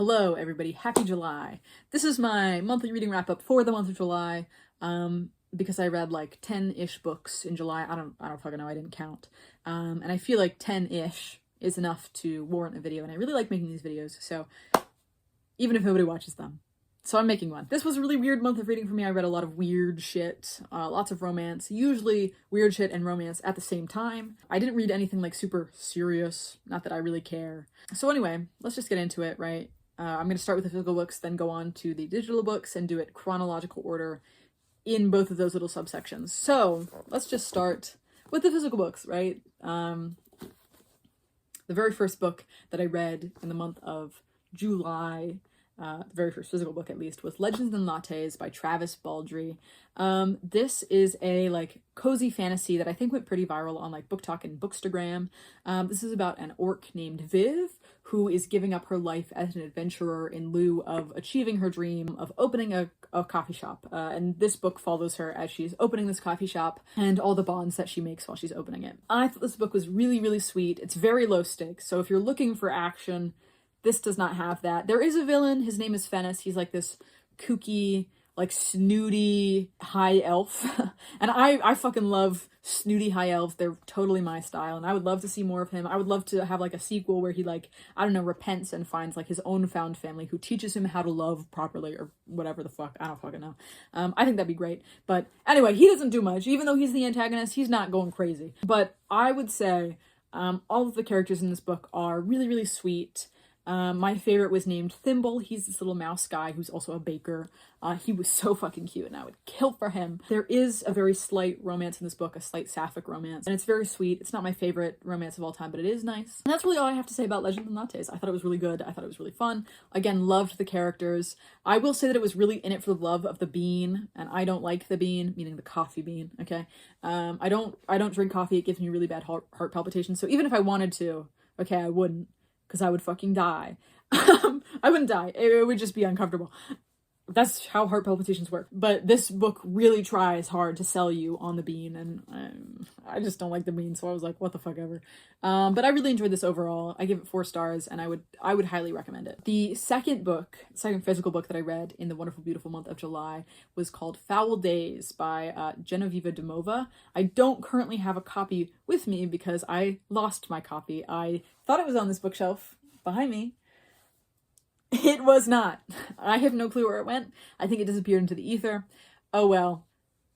Hello everybody, happy July. This is my monthly reading wrap up for the month of July, because I read like 10-ish books in July. I don't fucking know, I didn't count. And I feel like 10-ish is enough to warrant a video, and I really like making these videos, so even if nobody watches them. So I'm making one. This was a really weird month of reading for me. I read a lot of weird shit, lots of romance, usually weird shit and romance at the same time. I didn't read anything like super serious, not that I really care. So anyway, let's just get into it, right? I'm going to start with the physical books, then go on to the digital books and do it chronological order in both of those little subsections. So let's just start with the physical books, right? The very first book that I read in the month of July, the very first physical book at least, was Legends and Lattes by Travis Baldree. This is a like cozy fantasy that I think went pretty viral on like Book Talk and Bookstagram. This is about an orc named Viv who is giving up her life as an adventurer in lieu of achieving her dream of opening a coffee shop. And this book follows her as she's opening this coffee shop and all the bonds that she makes while she's opening it. I thought this book was really, really sweet. It's very low stakes, so if you're looking for action, this does not have that. There is a villain. His name is Fennis. He's like this kooky, like snooty high elf. And I fucking love snooty high elves. They're totally my style. And I would love to see more of him. I would love to have like a sequel where he like, I don't know, repents and finds like his own found family who teaches him how to love properly or whatever the fuck. I don't fucking know. I think that'd be great. But anyway, he doesn't do much. Even though he's the antagonist, he's not going crazy. But I would say all of the characters in this book are really, really sweet. My favorite was named Thimble. He's this little mouse guy who's also a baker. He was so fucking cute and I would kill for him. There is a very slight romance in this book, a slight sapphic romance, and it's very sweet. It's not my favorite romance of all time, but it is nice. And that's really all I have to say about Legends and Lattes. I thought it was really good. I thought it was really fun. Again, loved the characters. I will say that it was really in it for the love of the bean, and I don't like the bean, meaning the coffee bean, okay? I don't drink coffee. It gives me really bad heart palpitations, so even if I wanted to, okay, I wouldn't. Because I would fucking die. I wouldn't die. It would just be uncomfortable. That's how heart palpitations work. But this book really tries hard to sell you on the bean, and I just don't like the bean, so I was like, what the fuck ever. But I really enjoyed this overall. I give it 4 stars, and I would highly recommend it. The second physical book that I read in the wonderful, beautiful month of July was called Foul Days by Genoveva Dimova. I don't currently have a copy with me because I lost my copy. I thought it was on this bookshelf behind me. It was not. I have no clue where it went. I think it disappeared into the ether. Oh well,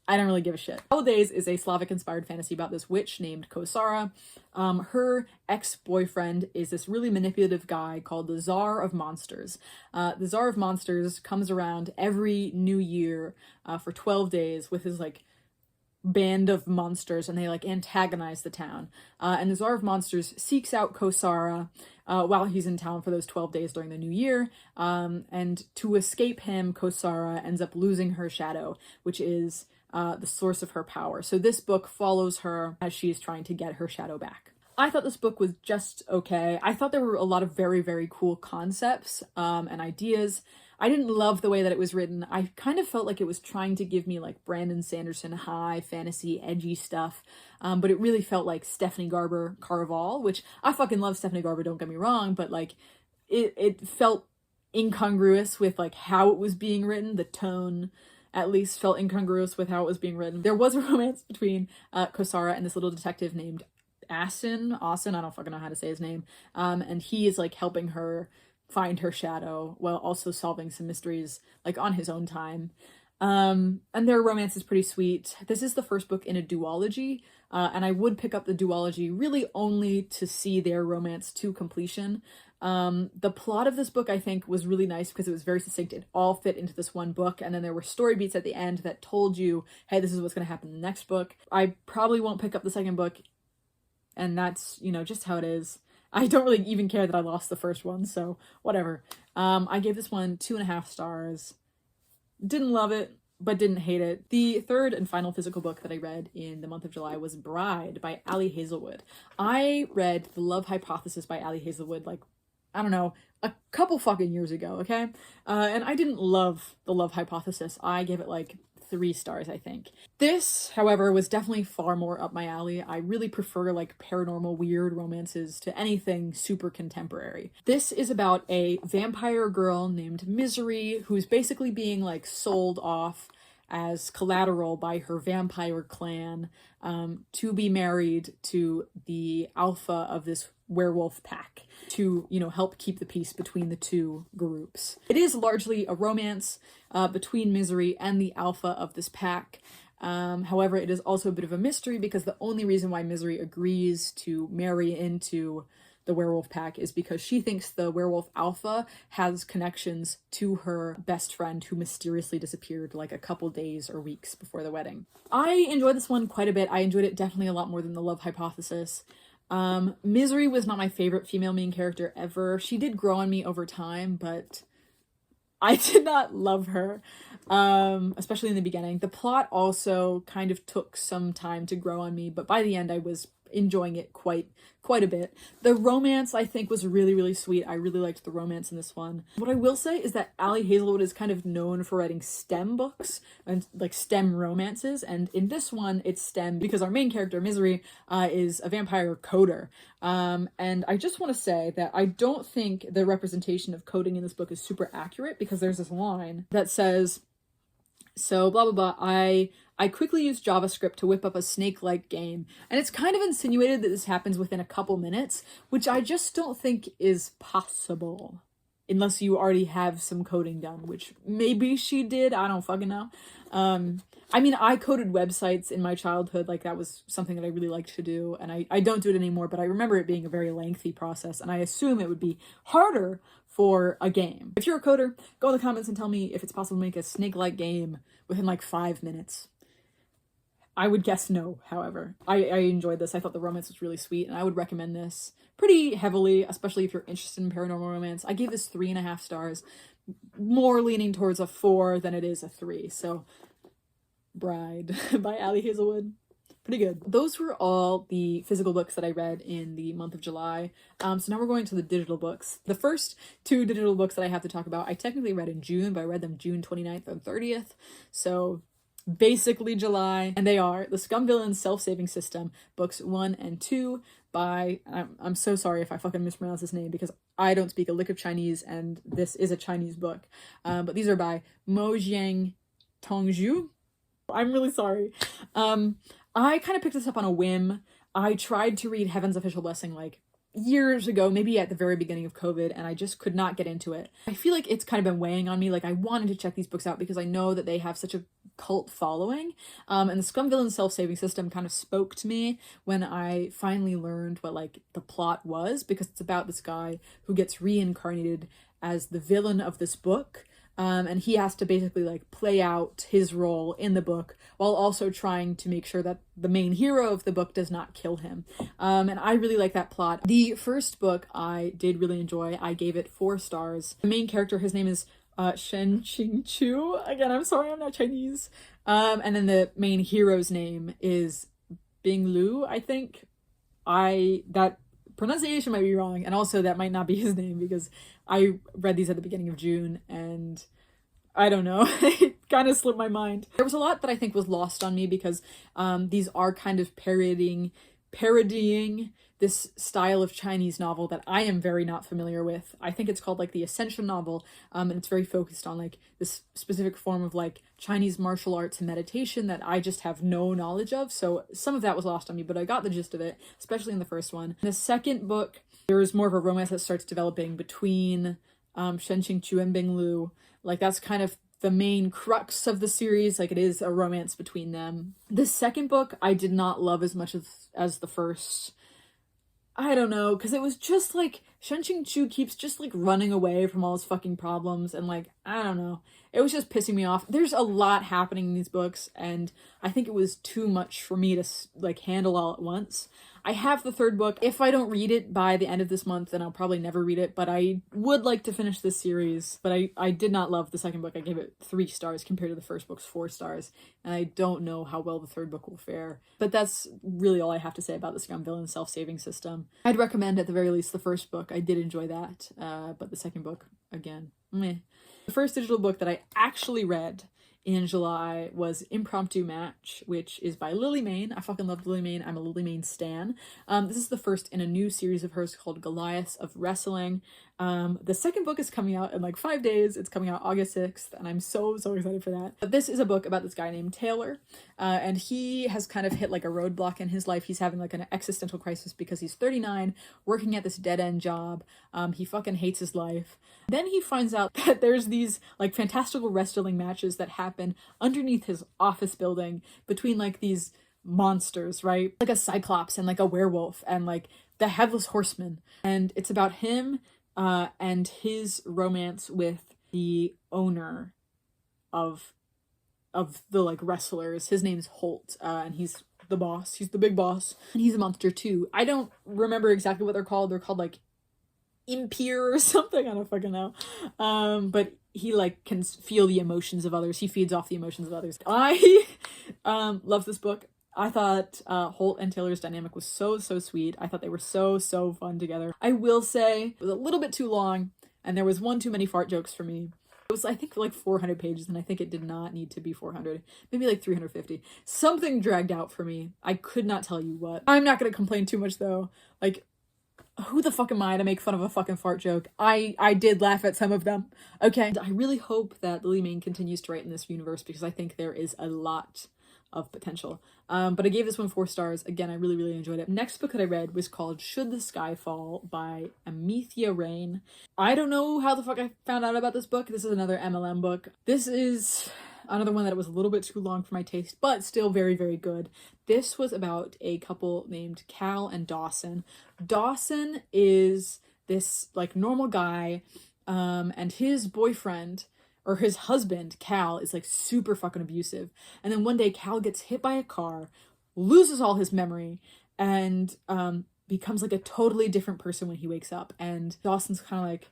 I don't really give a shit. Foul Days is a Slavic-inspired fantasy about this witch named Kosara. Her ex-boyfriend is this really manipulative guy called the Tsar of Monsters. The Tsar of Monsters comes around every new year for 12 days with his like band of monsters, and they like antagonize the town. And the Tsar of Monsters seeks out Kosara while he's in town for those 12 days during the new year. And to escape him, Kosara ends up losing her shadow, which is the source of her power. So this book follows her as she's trying to get her shadow back. I thought this book was just okay. I thought there were a lot of very, very cool concepts and ideas. I didn't love the way that it was written. I kind of felt like it was trying to give me like Brandon Sanderson high fantasy edgy stuff, but it really felt like Stephanie Garber Caraval, which I fucking love Stephanie Garber, don't get me wrong, but like it felt incongruous with like how it was being written. The tone at least felt incongruous with how it was being written. There was a romance between Kosara and this little detective named Austin, I don't fucking know how to say his name, and he is like helping her find her shadow while also solving some mysteries like on his own time. And their romance is pretty sweet. This is the first book in a duology, and I would pick up the duology really only to see their romance to completion. The plot of this book I think was really nice because it was very succinct. It all fit into this one book, and then there were story beats at the end that told you, hey, this is what's going to happen in the next book. I probably won't pick up the second book, and that's, you know, just how it is. I don't really even care that I lost the first one, so whatever. I gave this one 2.5 stars. Didn't love it, but didn't hate it. The third and final physical book that I read in the month of July was Bride by Ali Hazelwood. I read The Love Hypothesis by Ali Hazelwood, like, I don't know, a couple fucking years ago, okay? And I didn't love The Love Hypothesis. I gave it like 3 stars, I think. This, however, was definitely far more up my alley. I really prefer like paranormal weird romances to anything super contemporary. This is about a vampire girl named Misery who's basically being like sold off as collateral by her vampire clan to be married to the alpha of this werewolf pack to, you know, help keep the peace between the two groups. It is largely a romance between Misery and the alpha of this pack. However, it is also a bit of a mystery because the only reason why Misery agrees to marry into the werewolf pack is because she thinks the werewolf alpha has connections to her best friend who mysteriously disappeared like a couple days or weeks before the wedding. I enjoyed this one quite a bit. I enjoyed it definitely a lot more than The Love Hypothesis. Misery was not my favorite female main character ever. She did grow on me over time, but I did not love her, especially in the beginning. The plot also kind of took some time to grow on me, but by the end I was enjoying it quite a bit. The romance, I think, was really, really sweet. I really liked the romance in this one. What I will say is that Ali Hazelwood is kind of known for writing STEM books and like STEM romances, and in this one it's STEM because our main character, Misery, is a vampire coder. And I just want to say that I don't think the representation of coding in this book is super accurate because there's this line that says, so blah blah blah, I quickly used JavaScript to whip up a snake-like game, and it's kind of insinuated that this happens within a couple minutes, which I just don't think is possible. Unless you already have some coding done, which maybe she did, I don't fucking know. I mean, I coded websites in my childhood, like that was something that I really liked to do, and I don't do it anymore, but I remember it being a very lengthy process, and I assume it would be harder for a game. If you're a coder, go in the comments and tell me if it's possible to make a snake-like game within like 5 minutes. I would guess no, however. I enjoyed this. I thought the romance was really sweet, and I would recommend this pretty heavily, especially if you're interested in paranormal romance. I gave this 3.5 stars, more leaning towards a 4 than it is a 3. So, Bride by Ali Hazelwood. Pretty good. Those were all the physical books that I read in the month of July. So now we're going to the digital books. The first 2 digital books that I have to talk about, I technically read in June, but I read them June 29th and 30th. So basically July, and they are The Scum Villain's Self-Saving System, books 1 and 2 by, I'm so sorry if I fucking mispronounce his name because I don't speak a lick of Chinese and this is a Chinese book, but these are by Xiang Tongju. I'm really sorry. I kind of picked this up on a whim. I tried to read Heaven's Official Blessing like years ago, maybe at the very beginning of COVID, and I just could not get into it. I feel like it's kind of been weighing on me. Like I wanted to check these books out because I know that they have such a cult following. And the Scum Villain's Self-Saving System kind of spoke to me when I finally learned what like the plot was, because it's about this guy who gets reincarnated as the villain of this book. And he has to basically like play out his role in the book while also trying to make sure that the main hero of the book does not kill him. And I really like that plot. The first book I did really enjoy. I gave it 4 stars. The main character, his name is Shen Qing Chu. Again, I'm sorry, I'm not Chinese. And then the main hero's name is Bing Lu, I think. That pronunciation might be wrong, and also that might not be his name because I read these at the beginning of June and I don't know, it kind of slipped my mind. There was a lot that I think was lost on me because these are kind of parodying this style of Chinese novel that I am very not familiar with. I think it's called like the Ascension novel, and it's very focused on like this specific form of like Chinese martial arts and meditation that I just have no knowledge of. So some of that was lost on me, but I got the gist of it, especially in the first one. In the second book, there is more of a romance that starts developing between Shen Qingchu and Bing Lu. Like that's kind of the main crux of the series, like it is a romance between them. The second book I did not love as much as the first. I don't know, because it was just like Shen Qingchu keeps just like running away from all his fucking problems, and like I don't know, it was just pissing me off. There's a lot happening in these books, and I think it was too much for me to like handle all at once. I have the third book. If I don't read it by the end of this month, then I'll probably never read it, but I would like to finish this series. But I did not love the second book. I gave it 3 stars compared to the first book's 4 stars, and I don't know how well the third book will fare. But that's really all I have to say about the Scum Villain Self-Saving System. I'd recommend at the very least the first book. I did enjoy that, but the second book, again, meh. The first digital book that I actually read in July was Impromptu Match, which is by Mayne. I fucking love Mayne. I'm a Mayne stan. This is the first in a new series of hers called Goliaths of Wrestling. The second book is coming out in like 5 days. It's coming out August 6th, and I'm so excited for that. But this is a book about this guy named Taylor, and he has kind of hit like a roadblock in his life. He's having like an existential crisis because he's 39, working at this dead-end job. He fucking hates his life. Then he finds out that there's these like fantastical wrestling matches that happen underneath his office building between like these monsters, right? Like a cyclops and like a werewolf and like the headless horseman. And it's about him and his romance with the owner of the like wrestlers. His name's Holt, and he's the boss. He's the big boss, and he's a monster too. I don't remember exactly what they're called. They're called like Impure or something. I don't fucking know. But he like can feel the emotions of others. He feeds off the emotions of others. I love this book. I thought Holt and Taylor's dynamic was so sweet. I thought they were so fun together. I will say it was a little bit too long, and there was one too many fart jokes for me. It was, I think, like 400 pages, and I think it did not need to be 400. Maybe like 350. Something dragged out for me. I could not tell you what. I'm not gonna complain too much though. Like, who the fuck am I to make fun of a fucking fart joke? I did laugh at some of them. Okay. And I really hope that Mayne continues to write in this universe because I think there is a lot of potential. But I gave this one 4 stars. Again, I really enjoyed it. Next book that I read was called Should the Sky Fall by Amithia Reine. I don't know how the fuck I found out about this book. This is another MLM book. This is another one that was a little bit too long for my taste, but still very good. This was about a couple named Cal and Dawson. Dawson is this like normal guy, and his boyfriend, or his husband, Cal, is like super fucking abusive. And then one day Cal gets hit by a car, loses all his memory, and becomes like a totally different person when he wakes up. And Dawson's kind of like,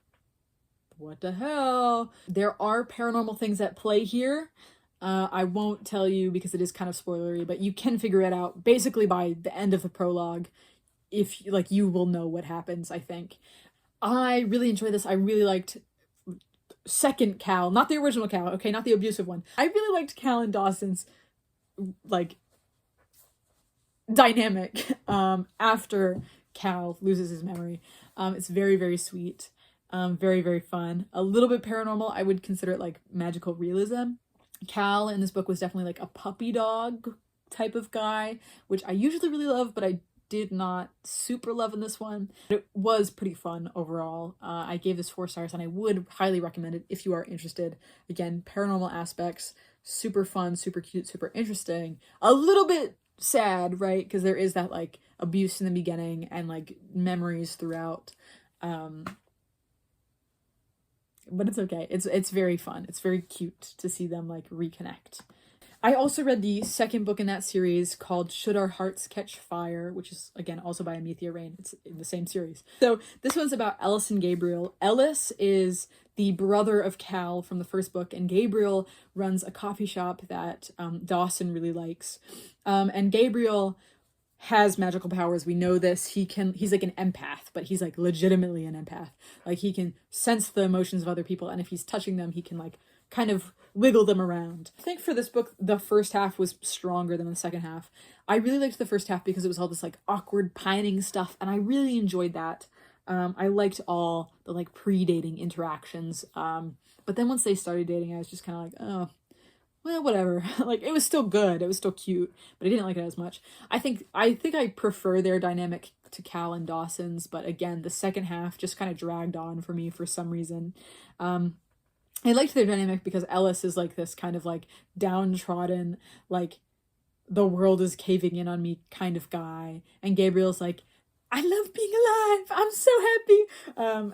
what the hell? There are paranormal things at play here. I won't tell you because it is kind of spoilery, but you can figure it out basically by the end of the prologue. If like, you will know what happens, I think. I really enjoyed this. I really liked second Cal, not the original Cal, okay, not the abusive one. I really liked Cal and Dawson's like dynamic after Cal loses his memory. It's very sweet, very fun, a little bit paranormal. I would consider it like magical realism. Cal in this book was definitely like a puppy dog type of guy, which I usually really love, but I did not super love in this one. It was pretty fun overall. I gave this 4 stars, and I would highly recommend it if you are interested. Again, paranormal aspects, super fun, super cute, super interesting. A little bit sad, right? Because there is that like abuse in the beginning and like memories throughout. But it's okay. It's very fun. It's very cute to see them like reconnect. I also read the second book in that series called Should Our Hearts Catch Fire, which is, again, also by Amithia Reine. It's in the same series. So this one's about Ellis and Gabriel. Ellis is the brother of Cal from the first book, and Gabriel runs a coffee shop that Dawson really likes. And Gabriel has magical powers. We know this. He's like an empath, but he's like legitimately an empath. Like, he can sense the emotions of other people, and if he's touching them, he can like kind of wiggle them around. I think for this book, the first half was stronger than the second half. I really liked the first half because it was all this like awkward pining stuff, and I really enjoyed that. I liked all the like pre-dating interactions. But then once they started dating, I was just kind of like, oh, well, whatever. Like, it was still good. It was still cute, but I didn't like it as much. I think I prefer their dynamic to Cal and Dawson's, but again, the second half just kind of dragged on for me for some reason. I liked their dynamic because Ellis is like this kind of like downtrodden, like the world is caving in on me kind of guy. And Gabriel's like, I love being alive. I'm so happy.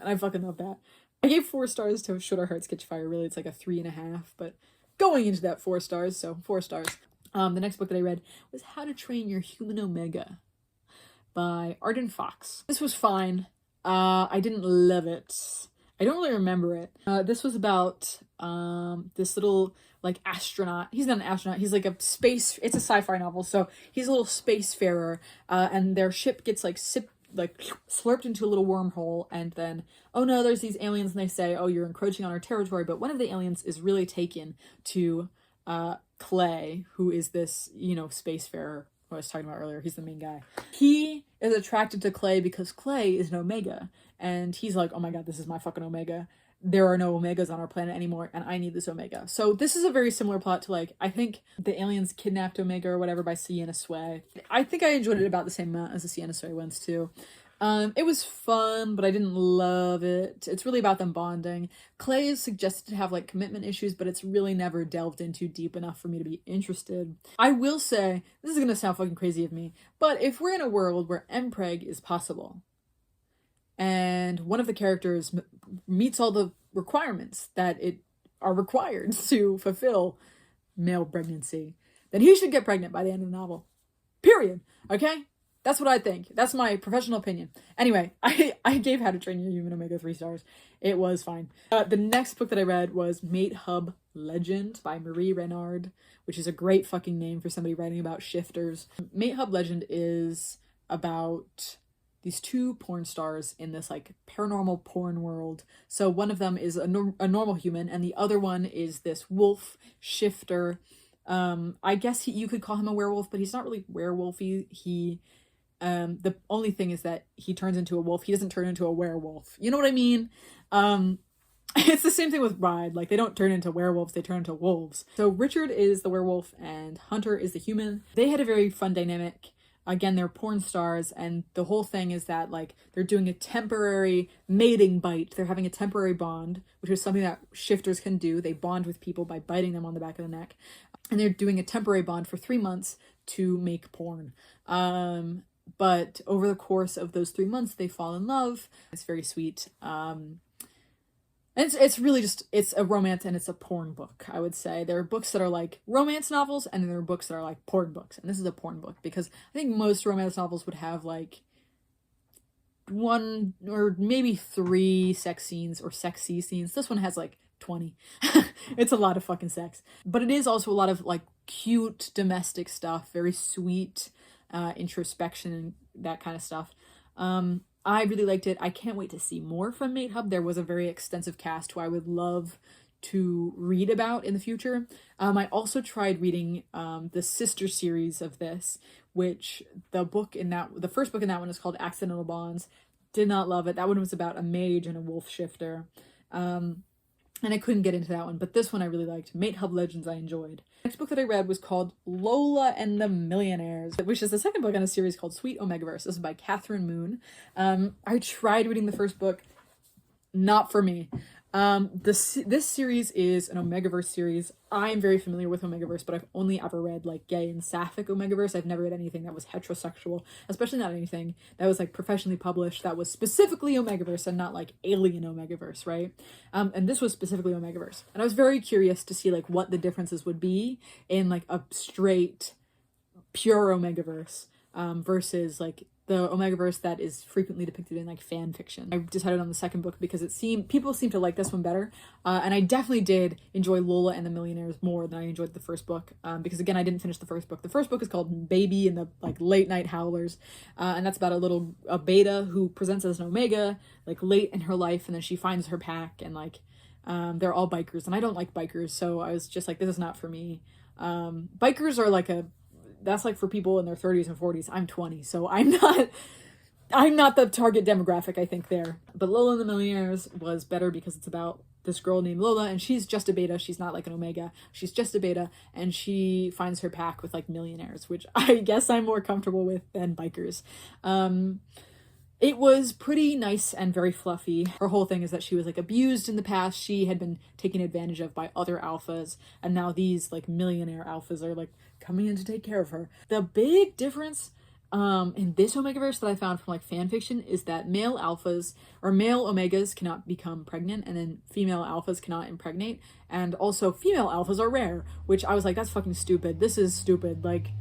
And I fucking love that. I gave 4 stars to Should Our Hearts Catch Fire. Really, it's like a 3.5, but going into that 4 stars, so 4 stars. The next book that I read was How to Train Your Human Omega by Arden Fox. This was fine. I didn't love it. I don't really remember it. This was about this little like astronaut. He's not an astronaut. He's like a space. It's a sci-fi novel, so he's a little spacefarer, and their ship gets like slurped into a little wormhole, and then oh no, there's these aliens, and they say, oh, you're encroaching on our territory. But one of the aliens is really taken to Clay, who is this, spacefarer who I was talking about earlier. He's the main guy. He is attracted to Clay because Clay is an Omega. And he's like, oh my god, this is my fucking Omega. There are no Omegas on our planet anymore, and I need this Omega. So this is a very similar plot to, like, I think the aliens kidnapped Omega or whatever by Sienna Sway. I think I enjoyed it about the same amount as the Sienna Sway ones too. It was fun, but I didn't love it. It's really about them bonding. Clay is suggested to have, like, commitment issues, but it's really never delved into deep enough for me to be interested. I will say, this is gonna sound fucking crazy of me, but if we're in a world where mpreg is possible, and one of the characters meets all the requirements that are required to fulfill male pregnancy, then he should get pregnant by the end of the novel. Period. Okay? That's what I think. That's my professional opinion. Anyway, I gave How to Train Your Human Omega 3 stars. It was fine. The next book that I read was Matehub Legend by Marie Reynard, which is a great fucking name for somebody writing about shifters. Matehub Legend is about these two porn stars in this, like, paranormal porn world. So one of them is a normal human, and the other one is this wolf shifter. I guess you could call him a werewolf, but he's not really werewolfy. The only thing is that he turns into a wolf. He doesn't turn into a werewolf. You know what I mean? It's the same thing with Bride. Like, they don't turn into werewolves, they turn into wolves. So Richard is the werewolf and Hunter is the human. They had a very fun dynamic. Again, they're porn stars, and the whole thing is that, like, they're doing a temporary mating bite. They're having a temporary bond, which is something that shifters can do. They bond with people by biting them on the back of the neck. And they're doing a temporary bond for 3 months to make porn. But over the course of those 3 months, they fall in love. It's very sweet. It's really just, it's a romance and it's a porn book, I would say. There are books that are like romance novels, and then there are books that are like porn books. And this is a porn book, because I think most romance novels would have like 1 or maybe 3 sex scenes or sexy scenes. This one has like 20. It's a lot of fucking sex. But it is also a lot of, like, cute domestic stuff, very sweet introspection and that kind of stuff. I really liked it. I can't wait to see more from Matehub. There was a very extensive cast who I would love to read about in the future. I also tried reading the sister series of this, which the first book in that one is called Accidental Bonds. Did not love it. That one was about a mage and a wolf shifter. And I couldn't get into that one, but this one I really liked. Matehub Legends I enjoyed. The next book that I read was called Lola and the Millionaires, which is the second book in a series called Sweet Omegaverse. This is by Kathryn Moon. I tried reading the first book. Not for me. This series is an Omegaverse series. I'm very familiar with Omegaverse, but I've only ever read, like, gay and sapphic Omegaverse. I've never read anything that was heterosexual, especially not anything that was, like, professionally published that was specifically Omegaverse and not, like, alien Omegaverse, right? And this was specifically Omegaverse. And I was very curious to see, like, what the differences would be in, like, a straight, pure Omegaverse versus, like, the Omegaverse that is frequently depicted in, like, fan fiction. I decided on the second book because people seem to like this one better. And I definitely did enjoy Lola and the Millionaires more than I enjoyed the first book. Because, again, I didn't finish the first book. The first book is called Baby and the, like, Late Night Howlers. And that's about a beta who presents as an Omega, like, late in her life. And then she finds her pack, and, like, they're all bikers. And I don't like bikers, so I was just like, this is not for me. Bikers are like that's like for people in their 30s and 40s. I'm 20, so I'm not the target demographic, I think, there. But Lola and the Millionaires was better because it's about this girl named Lola, and she's just a beta. She's not like an Omega. She's just a beta, and she finds her pack with, like, millionaires, which I guess I'm more comfortable with than bikers. It was pretty nice and very fluffy. Her whole thing is that she was, like, abused in the past. She had been taken advantage of by other alphas, and now these, like, millionaire alphas are, like, coming in to take care of her. The big difference in this Omegaverse that I found from, like, fan fiction is that male alphas or male Omegas cannot become pregnant, and then female alphas cannot impregnate, and also female alphas are rare, which I was like, that's fucking stupid. This is stupid. Like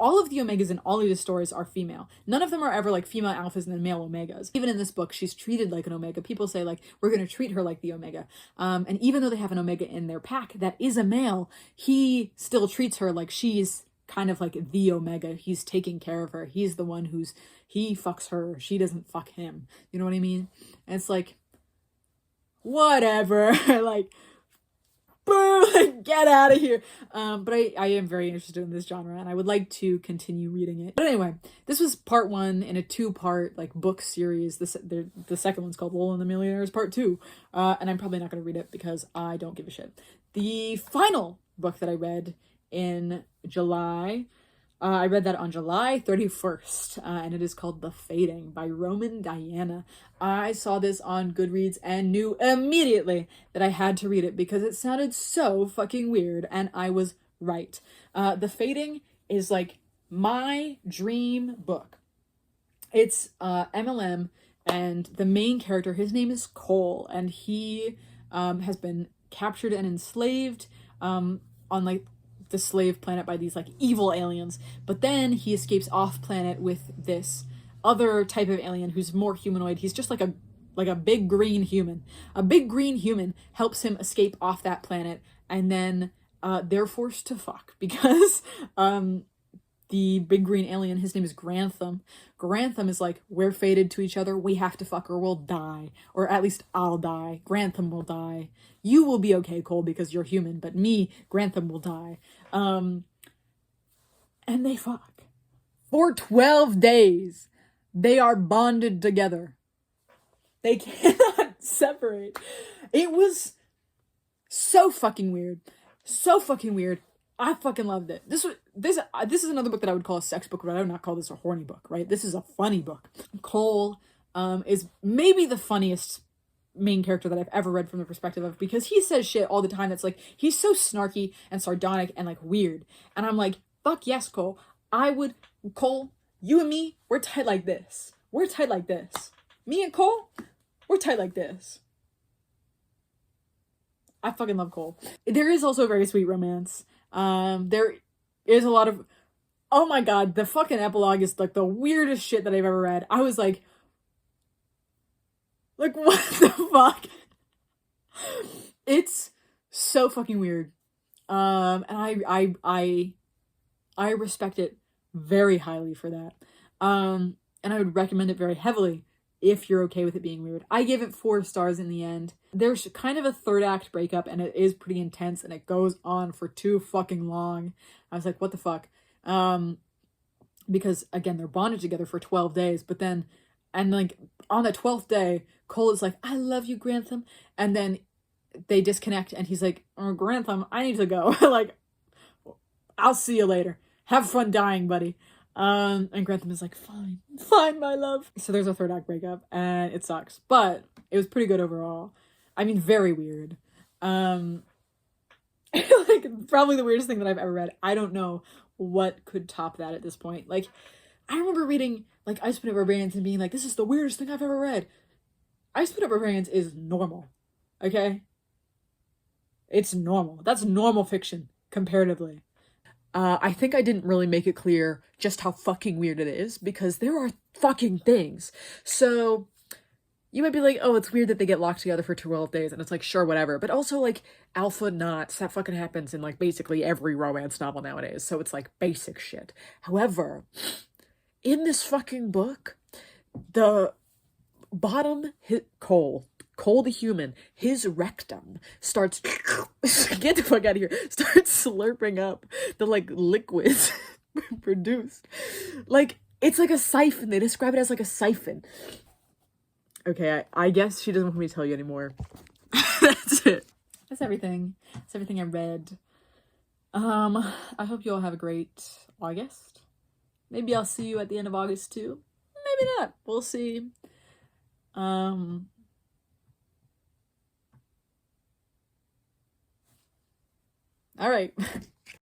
all of the Omegas in all of these stories are female. None of them are ever, like, female alphas and then male Omegas. Even in this book, she's treated like an Omega. People say, like, we're going to treat her like the Omega. And even though they have an Omega in their pack that is a male, he still treats her like she's kind of like the Omega. He's taking care of her. He's the one he fucks her. She doesn't fuck him. You know what I mean? And it's like, whatever. Like, boo, like, get out of here. But I am very interested in this genre, and I would like to continue reading it. But anyway, this was part 1 in a 2-part like book series. The second one's called Lola and the Millionaires Part 2, and I'm probably not going to read it because I don't give a shit. The final book that I read in July, I read that on July 31st, and it is called The Fading by Roman Dianna. I saw this on Goodreads and knew immediately that I had to read it because it sounded so fucking weird, and I was right. The Fading is like my dream book. It's MLM, and the main character, his name is Cole, and he has been captured and enslaved on like the slave planet by these like evil aliens, but then he escapes off planet with this other type of alien who's more humanoid. He's just like a big green human. A big green human helps him escape off that planet, and then they're forced to fuck because the big green alien, his name is Grantham. Grantham is like, we're fated to each other, we have to fuck or we'll die. Or at least I'll die. Grantham will die. You will be okay, Cole, because you're human, but me, Grantham, will die. And they fuck. For 12 days, they are bonded together. They cannot separate. It was so fucking weird. So fucking weird. I fucking loved it. This is another book that I would call a sex book, but I would not call this a horny book, right? This is a funny book. Cole is maybe the funniest main character that I've ever read from the perspective of, because he says shit all the time that's like, he's so snarky and sardonic and like weird. And I'm like, fuck yes, Cole. Cole, you and me, we're tight like this. We're tight like this. Me and Cole, we're tight like this. I fucking love Cole. There is also a very sweet romance. There is a lot of, oh my god, the fucking epilogue is like the weirdest shit that I've ever read. I was like what the fuck? It's so fucking weird. And I respect it very highly for that. And I would recommend it very heavily if you're okay with it being weird. I gave it 4 stars in the end. There's kind of a 3rd act breakup, and it is pretty intense, and it goes on for too fucking long. I was like, what the fuck? Because again, they're bonded together for 12 days, but then, and like on the 12th day, Cole is like, I love you, Grantham. And then they disconnect, and he's like, oh, Grantham, I need to go. Like, I'll see you later. Have fun dying, buddy. And Grantham is like, fine, my love. So there's a 3rd act breakup, and it sucks, but it was pretty good overall. I mean, very weird. Like, probably the weirdest thing that I've ever read. I don't know what could top that at this point. Like, I remember reading, like, I Spin Up Barbarians and being like, this is the weirdest thing I've ever read. I Spin Up Barbarians is normal, okay? It's normal. That's normal fiction, comparatively. I think I didn't really make it clear just how fucking weird it is, because there are fucking things. So you might be like, oh, it's weird that they get locked together for 12 days, and it's like, sure, whatever. But also, like, alpha knots, that fucking happens in, like, basically every romance novel nowadays, so it's, like, basic shit. However, in this fucking book, the bottom hit Cole the human, his rectum starts get the fuck out of here, starts slurping up the like liquids produced. Like, it's like a siphon. They describe it as like a siphon. Okay, I guess she doesn't want me to tell you anymore. That's it. That's everything. That's everything I read. I hope you all have a great August. Maybe I'll see you at the end of August too. Maybe not. We'll see. All right.